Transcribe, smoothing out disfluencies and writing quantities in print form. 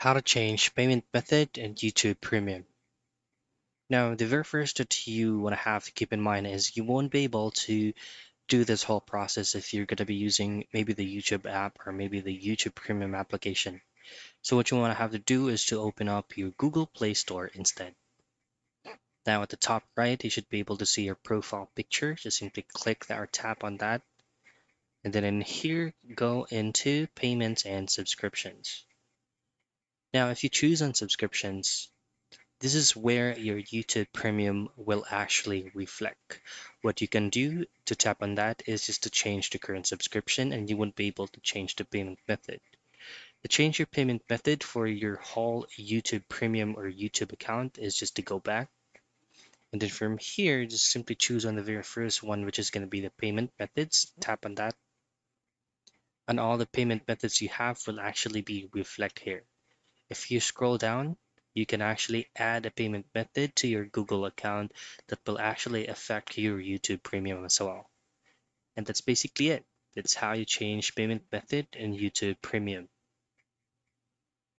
How to change payment method in YouTube Premium. Now, the very first that you want to have to keep in mind is you won't be able to do this whole process if you're going to be using maybe the YouTube app or maybe the YouTube Premium application. So what you want to have to do is to open up your Google Play Store instead. Now at the top right, you should be able to see your profile picture. Just simply click that or tap on that. And then in here, go into payments and subscriptions. Now, if you choose on subscriptions, this is where your YouTube Premium will actually reflect. What you can do to tap on that is just to change the current subscription and you won't be able to change the payment method. To change your payment method for your whole YouTube Premium or YouTube account is just to go back. And then from here, just simply choose on the very first one, which is going to be the payment methods. Tap on that. And all the payment methods you have will actually be reflect here. If you scroll down, you can actually add a payment method to your Google account that will actually affect your YouTube Premium as well. And that's basically it. That's how you change payment method in YouTube Premium.